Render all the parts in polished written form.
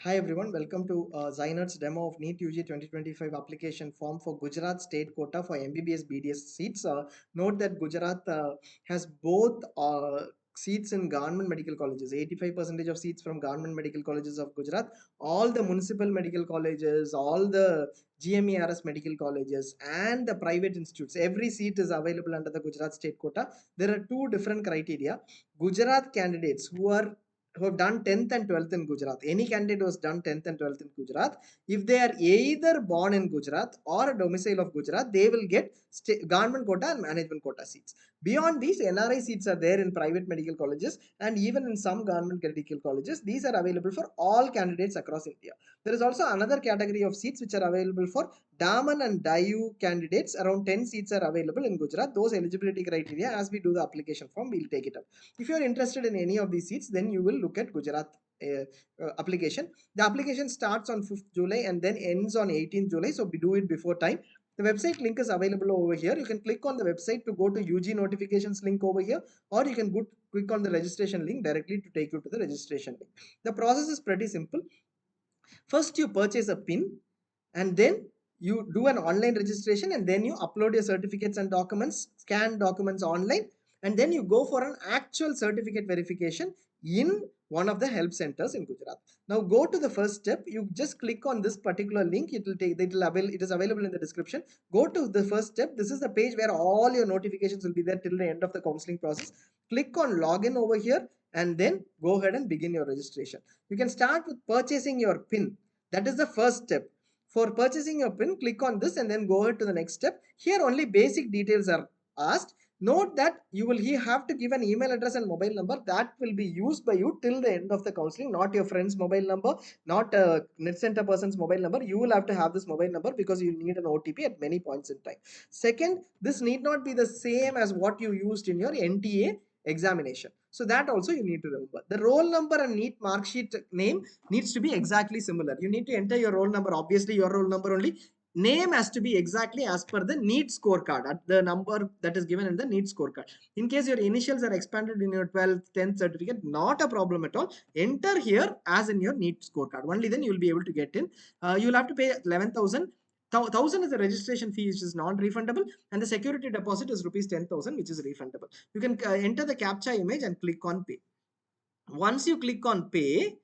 Hi everyone, welcome to Zynerd's demo of NEET UG 2025 application form for Gujarat State Quota for MBBS BDS seats. Note that Gujarat has both seats in government medical colleges, 85% of seats from government medical colleges of Gujarat, all the municipal medical colleges, all the GMERS medical colleges and the private institutes. Every seat is available under the Gujarat State Quota. There are two different criteria. Gujarat candidates who have done 10th and 12th in Gujarat. Any candidate who has done 10th and 12th in Gujarat, if they are either born in Gujarat or a domicile of Gujarat, they will get government quota and management quota seats. Beyond these, NRI seats are there in private medical colleges and even in some government medical colleges. These are available for all candidates across India. There is also another category of seats which are available for Daman and Dayu candidates. Around 10 seats are available in Gujarat. Those eligibility criteria, as we do the application form, we'll take it up. If you are interested in any of these seats, then you will look at Gujarat application. The application starts on 5th July and then ends on 18th July. So do it before time. The website link is available over here. You can click on the website to go to UG notifications link over here, or you can click on the registration link directly to take you to the registration link. The process is pretty simple. First, you purchase a PIN and then you do an online registration and then you upload your certificates and documents, scan documents online, and then you go for an actual certificate verification in one of the help centers in Gujarat. Now go to the first step. You just click on this particular link. It is available in the description. Go to the first step. This is the page where all your notifications will be there till the end of the counseling process. Click on login over here and then go ahead and begin your registration. You can start with purchasing your PIN. That is the first step. For purchasing your PIN, click on this and then go ahead to the next step. Here only basic details are asked. Note that you will have to give an email address and mobile number that will be used by you till the end of the counseling, not your friend's mobile number, not a net center person's mobile number. You will have to have this mobile number because you need an OTP at many points in time. Second, this need not be the same as what you used in your NTA examination. So that also you need to remember. The roll number and NEET mark sheet name needs to be exactly similar. You need to enter your roll number, obviously your roll number only. Name has to be exactly as per the NEET scorecard, at the number that is given in the NEET scorecard. In case your initials are expanded in your 12th, 10th certificate, not a problem at all. Enter here as in your NEET scorecard. Only then you will be able to get in. You will have to pay 11,000. 1,000 is the registration fee, which is non-refundable, and the security deposit is rupees 10,000, which is refundable. You can enter the captcha image and click on pay. Once you click on pay,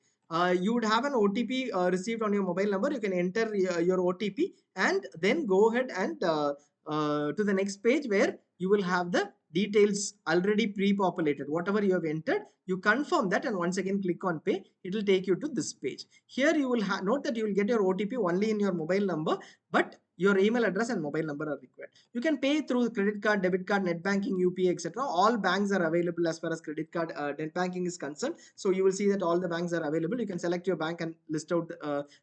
you would have an OTP received on your mobile number. You can enter your OTP and then go ahead and to the next page where you will have the details already pre-populated. Whatever you have entered, you confirm that and once again click on pay. It will take you to this page. Here you will note that you will get your OTP only in your mobile number, but your email address and mobile number are required. You can pay through credit card, debit card, net banking, UPI, etc. All banks are available as far as credit card, net banking is concerned. So you will see that all the banks are available. You can select your bank and list out,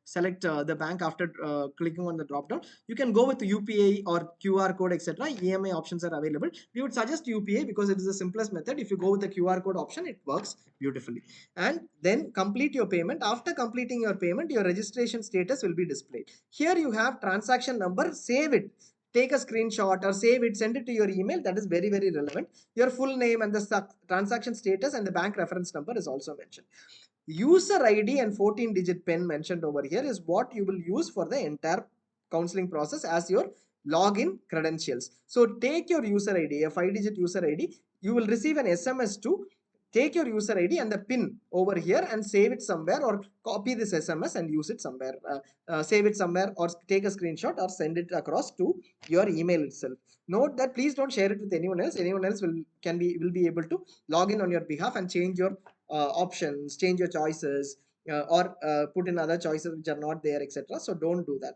select the bank after clicking on the drop down. You can go with UPI or QR code, etc. EMI options are available. We would suggest UPI because it is the simplest method. If you go with the QR code option, it works beautifully. And then complete your payment. After completing your payment, your registration status will be displayed. Here you have transaction number. Save it. Take a screenshot or save it, send it to your email. That is very, very relevant. Your full name and the transaction status and the bank reference number is also mentioned. User ID and 14-digit PIN mentioned over here is what you will use for the entire counseling process as your login credentials. So take your user ID, a 5-digit user ID. You will receive an SMS to take your user ID and the PIN over here and save it somewhere, or copy this SMS and use it somewhere. Save it somewhere or take a screenshot or send it across to your email itself. Note that please don't share it with anyone else. Anyone else will be able to log in on your behalf and change your options, change your choices, or put in other choices which are not there, etc. So don't do that.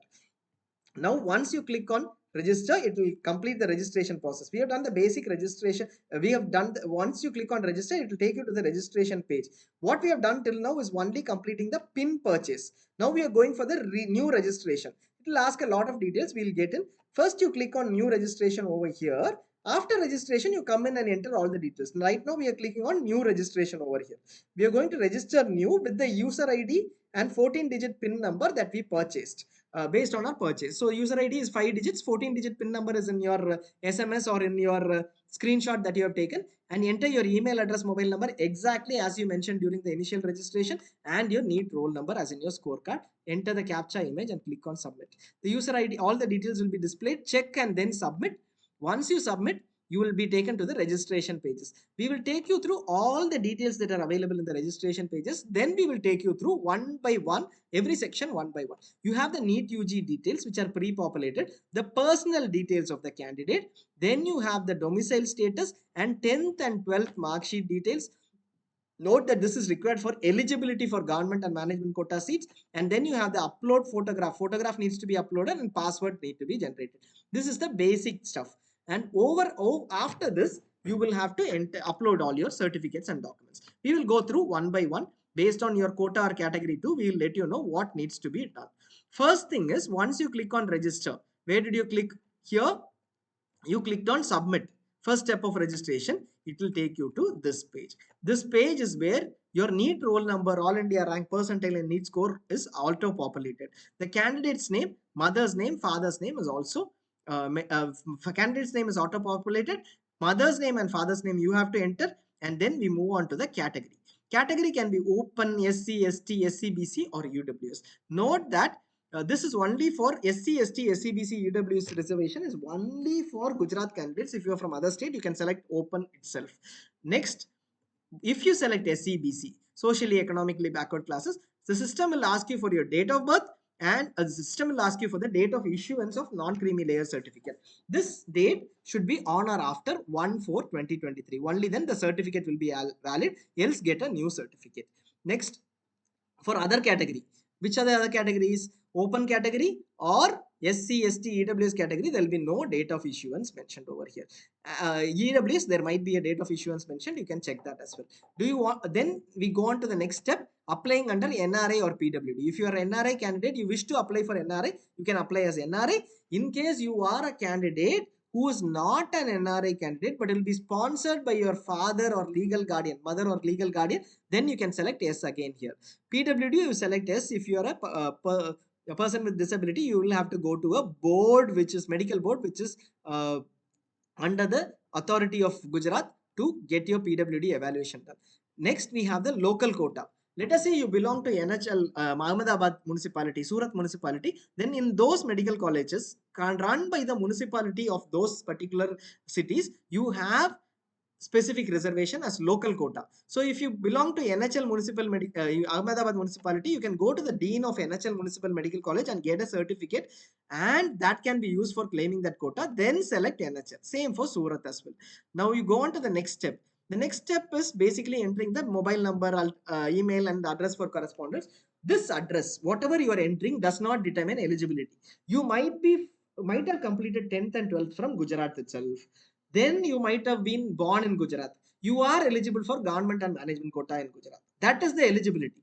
Now once you click on register, it will complete the registration process. We have done the basic registration. Once you click on register, it will take you to the registration page. What we have done till now is only completing the PIN purchase. Now we are going for the new registration. It will ask a lot of details. We'll get in. First you click on new registration over here. After registration, you come in and enter all the details. Right now we are clicking on new registration over here. We are going to register new with the user ID and 14-digit PIN number that we purchased. based on our purchase. So user ID is 5 digits, 14-digit PIN number is in your SMS or in your screenshot that you have taken, and enter your email address, mobile number exactly as you mentioned during the initial registration, and your NEET roll number as in your scorecard. Enter the captcha image and click on submit. The user ID, all the details will be displayed. Check and then submit. Once you submit, you will be taken to the registration pages. We will take you through all the details that are available in the registration pages. Then we will take you through one by one, every section one by one. You have the NEET UG details which are pre-populated, the personal details of the candidate. Then you have the domicile status and 10th and 12th mark sheet details. Note that this is required for eligibility for government and management quota seats. And then you have the upload photograph. Photograph needs to be uploaded and password need to be generated. This is the basic stuff. And after this, you will have to upload all your certificates and documents. We will go through one by one. Based on your quota or category 2, we will let you know what needs to be done. First thing is, once you click on register, where did you click? Here, you clicked on submit. First step of registration, it will take you to this page. This page is where your NEET roll number, all India rank, percentile and NEET score is auto populated. The candidate's name, mother's name, father's name is also candidate's name is auto populated. Mother's name and father's name you have to enter, and then we move on to the category. Category can be open, SC, ST, SCBC or UWS. Note that this is only for SC, ST, SCBC, UWS reservation is only for Gujarat candidates. If you are from other state, you can select open itself. Next, if you select SCBC, socially economically backward classes, the system will ask you for your date of birth, and the system will ask you for the date of issuance of non-creamy layer certificate. This date should be on or after 1/4/2023. Only then the certificate will be valid, else get a new certificate. Next, for other category, which are the other categories? Open category or SC, ST, EWS category, there will be no date of issuance mentioned over here. EWS, there might be a date of issuance mentioned. You can check that as well. Do you want? Then we go on to the next step, applying under NRI or PWD. If you are an NRI candidate, you wish to apply for NRI, you can apply as NRI. In case you are a candidate who is not an NRI candidate, but will be sponsored by your father or legal guardian, mother or legal guardian, then you can select yes again here. PWD, you select yes. If you are a person with disability, you will have to go to a board, which is medical board, which is under the authority of Gujarat to get your PWD evaluation done. Next, we have the local quota. Let us say you belong to NHL Ahmedabad municipality, Surat municipality. Then in those medical colleges run by the municipality of those particular cities, you have specific reservation as local quota. So if you belong to NHL Ahmedabad municipality, you can go to the dean of NHL Municipal Medical College and get a certificate, and that can be used for claiming that quota. Then select NHL. Same for Surat as well. Now you go on to the next step. The next step is basically entering the mobile number, email and address for correspondence. This address, whatever you are entering, does not determine eligibility. You might have completed 10th and 12th from Gujarat itself. Then you might have been born in Gujarat. You are eligible for government and management quota in Gujarat. That is the eligibility.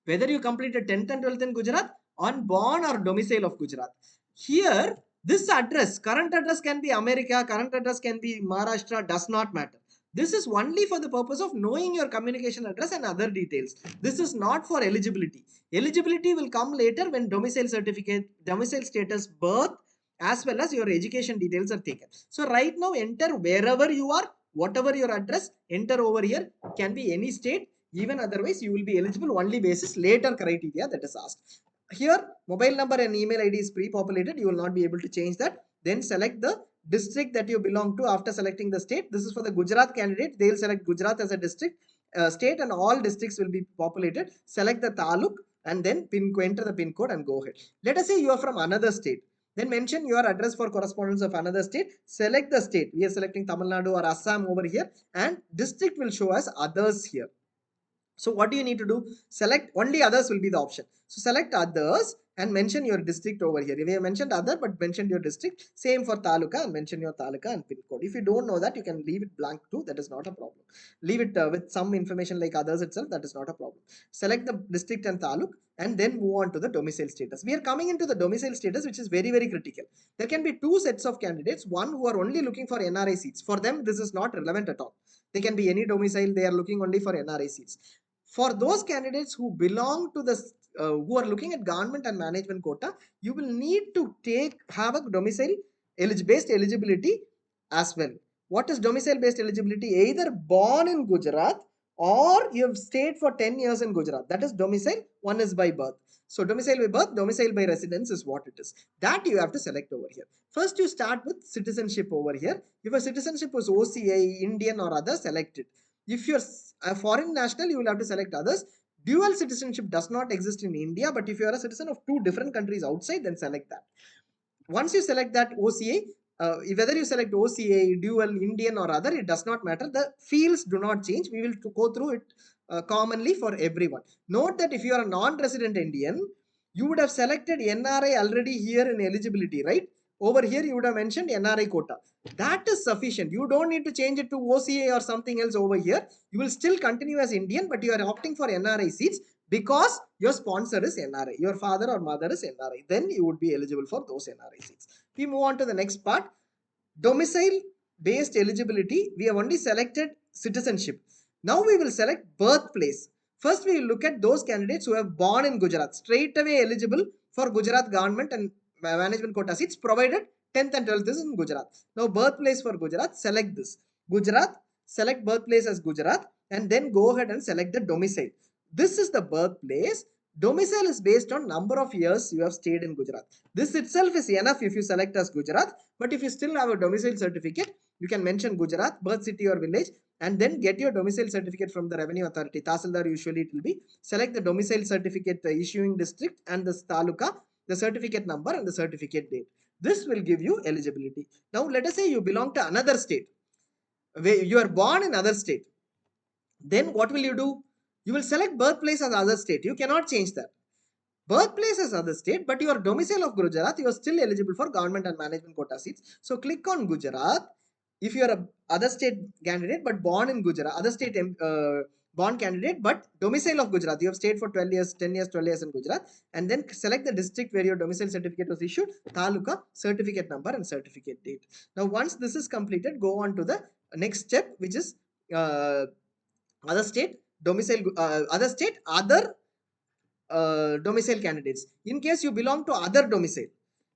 Whether you completed 10th and 12th in Gujarat, on born or domicile of Gujarat. Here, this address, current address can be America, current address can be Maharashtra, does not matter. This is only for the purpose of knowing your communication address and other details. This is not for eligibility. Eligibility will come later when domicile certificate, domicile status, birth, as well as your education details are taken. So right now, enter wherever you are, whatever your address, enter over here. Can be any state. Even otherwise, you will be eligible only basis later criteria that is asked. Here, mobile number and email ID is pre-populated. You will not be able to change that. Then select the district that you belong to after selecting the state. This is for the Gujarat candidate. They will select Gujarat as a district, state, and all districts will be populated. Select the taluk and then enter the pin code and go ahead. Let us say you are from another state. Then mention your address for correspondence of another state. Select the state. We are selecting Tamil Nadu or Assam over here, and district will show as others here. So what do you need to do? Select only others will be the option. So select others and mention your district over here. We have mentioned other, but mentioned your district. Same for taluka, and mention your taluka and pin code. If you don't know that, you can leave it blank too. That is not a problem. Leave it with some information like others itself. That is not a problem. Select the district and taluk and then move on to the domicile status. We are coming into the domicile status, which is very, very critical. There can be two sets of candidates. One who are only looking for NRI seats. For them, this is not relevant at all. They can be any domicile. They are looking only for NRI seats. For those candidates who belong to the who are looking at government and management quota, you will need to have a domicile based eligibility as well. What is domicile based eligibility? Either born in Gujarat or you have stayed for 10 years in Gujarat. That is domicile. One is by birth. So domicile by birth, domicile by residence is what it is. That you have to select over here. First, you start with citizenship over here. If a citizenship was OCA, Indian or other, select it. If you're a foreign national, you will have to select others. Dual citizenship does not exist in India, but if you are a citizen of two different countries outside, then select that. Once you select that OCA, whether you select OCA, dual, Indian or other, it does not matter. The fields do not change. We will go through it commonly for everyone. Note that if you are a non-resident Indian, you would have selected NRI already here in eligibility, right? Over here, you would have mentioned NRI quota. That is sufficient. You don't need to change it to OCA or something else over here. You will still continue as Indian, but you are opting for NRI seats because your sponsor is NRI, your father or mother is NRI, then you would be eligible for those NRI seats. We move on to the next part. Domicile based eligibility, we have only selected citizenship. Now we will select birthplace. First we will look at those candidates who have born in Gujarat, straight away eligible for Gujarat government and management quota seats, provided 10th and 12th is in Gujarat. Now birthplace for Gujarat, select this. Gujarat, select birthplace as Gujarat and then go ahead and select the domicile. This is the birthplace. Domicile is based on number of years you have stayed in Gujarat. This itself is enough if you select as Gujarat. But if you still have a domicile certificate, you can mention Gujarat, birth city or village, and then get your domicile certificate from the revenue authority. Tahsildar usually it will be. Select the domicile certificate issuing district and the taluka, the certificate number and the certificate date. This will give you eligibility. Now let us say you belong to another state. You are born in other state. Then what will you do? You will select birthplace as other state. You cannot change that. Birthplace as other state, but your domicile of Gujarat, you are still eligible for government and management quota seats. So click on Gujarat. If you are a other state candidate but born in Gujarat, other state born candidate but domicile of Gujarat, you have stayed for 12 years, 10 years, 12 years in Gujarat, and then select the district where your domicile certificate was issued, taluka, certificate number and certificate date. Now once this is completed, go on to the next step, which is other state domicile, other domicile candidates. In case you belong to other domicile,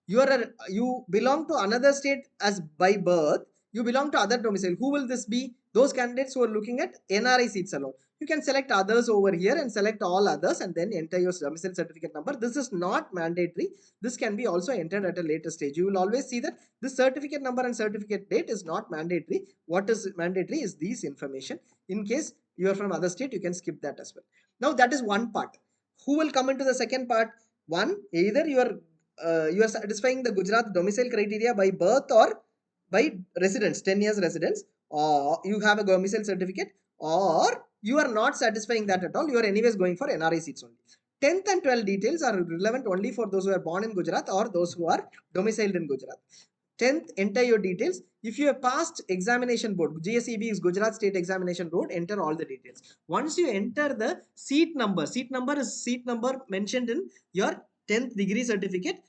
you belong to another state as by birth, you belong to other domicile. Who will this be? Those candidates who are looking at NRI seats alone. You can select others over here and select all others and then enter your domicile certificate number. This is not mandatory. This can be also entered at a later stage. You will always see that this certificate number and certificate date is not mandatory. What is mandatory is these information. In case you are from other state, you can skip that as well. Now that is one part. Who will come into the second part? One, either you are satisfying the Gujarat domicile criteria by birth or by residence, 10 years residence, or you have a domicile certificate, or you are not satisfying that at all. You are anyways going for NRI seats only. 10th and 12th details are relevant only for those who are born in Gujarat or those who are domiciled in Gujarat. 10th, enter your details. If you have passed examination board, GSEB is Gujarat State Examination Board, enter all the details. Once you enter the seat number is seat number mentioned in your 10th degree certificate.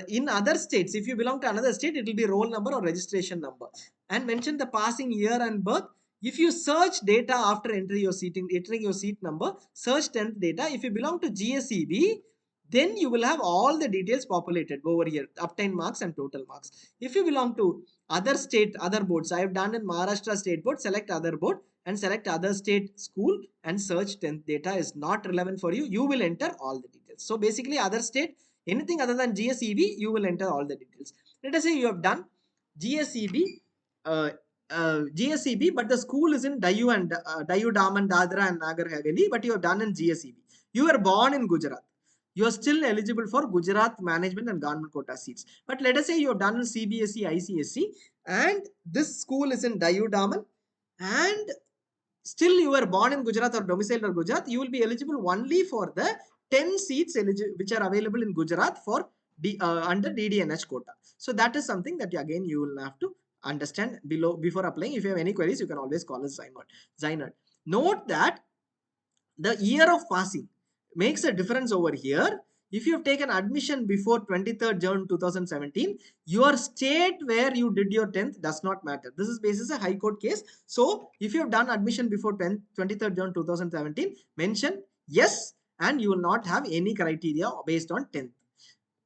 In other states, if you belong to another state, it will be roll number or registration number. And mention the passing year and birth. If you search data after entering your seat number, search 10th data. If you belong to GSEB, then you will have all the details populated over here, obtained marks and total marks. If you belong to other state, other boards, I have done in Maharashtra State Board, select other board and select other state school and search 10th data is not relevant for you. You will enter all the details. So basically other state, anything other than GSEB, you will enter all the details. Let us say you have done GSEB, but the school is in Dayu and Dayu, Daman, Dadra and Nagar Haveli, but you have done in GSEB. You were born in Gujarat. You are still eligible for Gujarat management and government quota seats. But let us say you have done in CBSE, ICSE, and this school is in Dayu, Daman, and still you are born in Gujarat or domiciled or Gujarat, you will be eligible only for the 10 seats which are available in Gujarat for under DDNH quota. So that is something that again you will have to understand before applying. If you have any queries, you can always call us Zynerd. Note that the year of passing makes a difference over here. if you have taken admission before 23rd June 2017, your state where you did your 10th does not matter. This is basis a high court case. So if you have done admission before 23rd June 2017, mention yes, and you will not have any criteria based on 10th.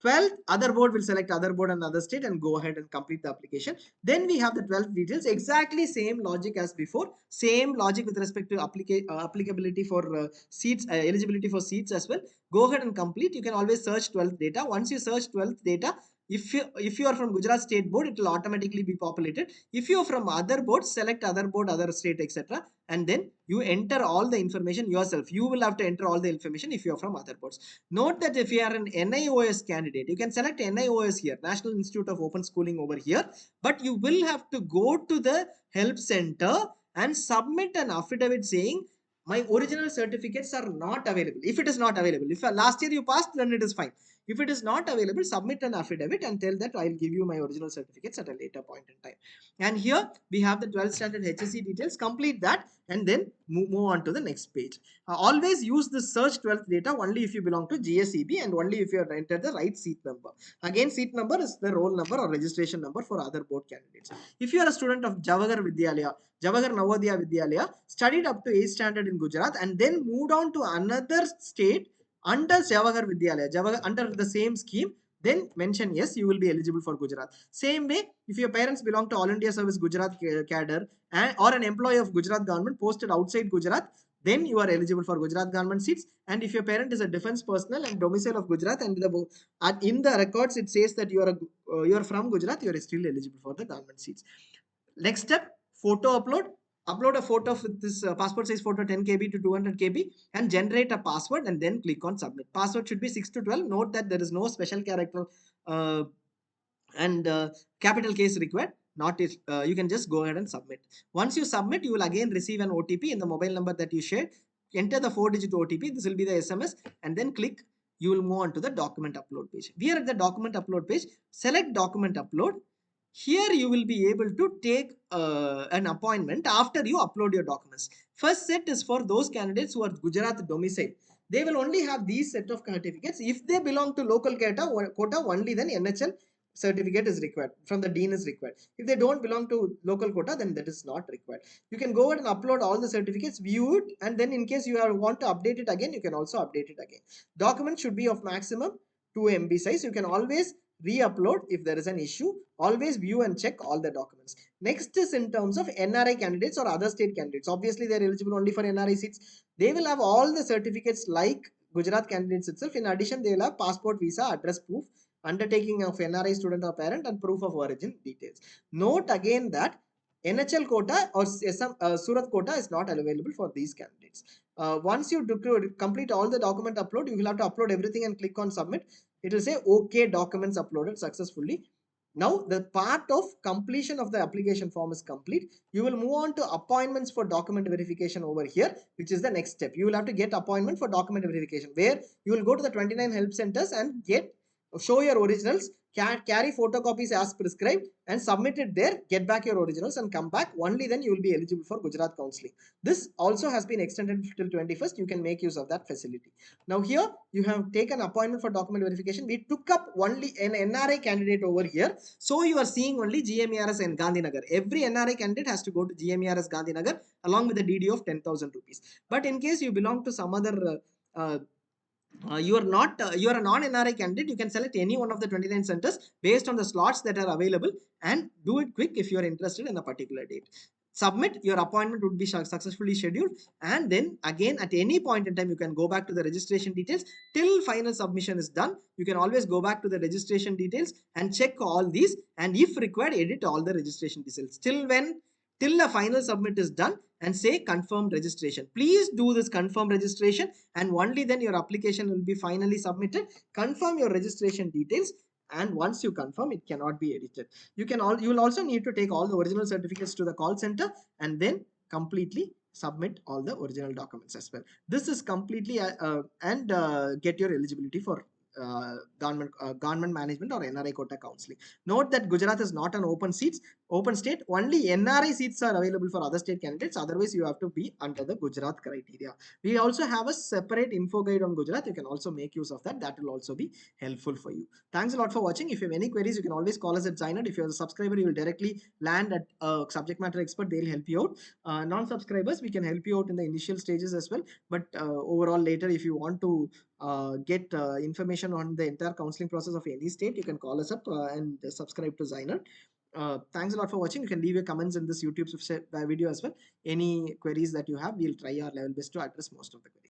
12th, other board will select other board and other state and go ahead and complete the application. Then we have the 12th details, exactly same logic as before, same logic with respect to applicability for seats, eligibility for seats as well. Go ahead and complete. You can always search 12th data. Once you search 12th data, if you are from Gujarat State Board, it will automatically be populated. If you are from other boards, select other board, other state, etc. And then you enter all the information yourself. You will have to enter all the information if you are from other boards. Note that if you are an NIOS candidate, you can select NIOS here, National Institute of Open Schooling over here, but you will have to go to the help center and submit an affidavit saying my original certificates are not available. If it is not available, if last year you passed, then it is fine. If it is not available, submit an affidavit and tell that I'll give you my original certificates at a later point in time. And here we have the 12th standard HSC details. Complete that and then move on to the next page. Always use the search 12th data only if you belong to GSEB and only if you have entered the right seat number. Again, seat number is the roll number or registration number for other board candidates. If you are a student of Javagar Navodaya Vidyalaya, studied up to 8th standard in Gujarat and then moved on to another state under Javagar Vidyalaya, under the same scheme, then mention yes, you will be eligible for Gujarat. Same way, if your parents belong to All India Service Gujarat cadre or an employee of Gujarat government posted outside Gujarat, then you are eligible for Gujarat government seats. And if your parent is a defense personnel and domicile of Gujarat, and in the records it says that you are from Gujarat, you are still eligible for the government seats. Next step, photo upload. Upload a photo with this passport size photo 10 KB to 200 KB and generate a password and then click on submit. Password should be 6 to 12. Note that there is no special character and capital case required. Not if you can just go ahead and submit. Once you submit, you will again receive an OTP in the mobile number that you shared. Enter the 4-digit OTP. This will be the SMS and then click. You will move on to the document upload page. We are at the document upload page. Select document upload. Here you will be able to take an appointment after you upload your documents. First set is for those candidates who are Gujarat domicile. They will only have these set of certificates. If they belong to local quota only, then NHL certificate is required from the dean is required. If they don't belong to local quota, then that is not required. You can go ahead and upload all the certificates, view it, and then in case you want to update it again, you can also update it again. Document should be of maximum 2 MB size. You can always re-upload if there is an issue. Always view and check all the documents. Next is in terms of NRI candidates or other state candidates. Obviously, they are eligible only for NRI seats. They will have all the certificates like Gujarat candidates itself. In addition, they will have passport, visa, address proof, undertaking of NRI student or parent, and proof of origin details. Note again that NHL quota or Surat quota is not available for these candidates. Once you complete all the document upload, you will have to upload everything and click on submit. It will say OK, documents uploaded successfully. Now the part of completion of the application form is complete. You will move on to appointments for document verification over here, which is the next step. You will have to get appointment for document verification, where you will go to the 29 help centers and show your originals, carry photocopies as prescribed and submit it there, get back your originals and come back. Only then you will be eligible for Gujarat counseling. This also has been extended till 21st. You can make use of that facility. Now here you have taken appointment for document verification. We took up only an NRI candidate over here. So you are seeing only GMERS and Gandhinagar. Every NRI candidate has to go to GMERS Gandhinagar along with the DD of 10,000 rupees. But in case you belong to some other you are a non-NRI candidate, you can select any one of the 29 centers based on the slots that are available and do it quick if you are interested in a particular date. Submit, your appointment would be successfully scheduled, and then again at any point in time you can go back to the registration details till final submission is done. You can always go back to the registration details and check all these, and if required, edit all the registration details. Till the final submit is done and say confirm registration. Please do this confirm registration and only then your application will be finally submitted. Confirm your registration details, and once you confirm, it cannot be edited. You will also need to take all the original certificates to the call center and then completely submit all the original documents as well. This is completely get your eligibility for government management or NRI quota counseling. Note that Gujarat is not an open seats. open state. Only NRI seats are available for other state candidates. Otherwise, you have to be under the Gujarat criteria. We also have a separate info guide on Gujarat. You can also make use of that. That will also be helpful for you. Thanks a lot for watching. If you have any queries, you can always call us at Zynerd. If you're a subscriber, you will directly land at a subject matter expert. They'll help you out. Non-subscribers, we can help you out in the initial stages as well. But overall, later, if you want to get information on the entire counseling process of any state, you can call us up and subscribe to Zynerd. Thanks a lot for watching. You can leave your comments in this YouTube video as well. Any queries that you have, we'll try our level best to address most of the queries.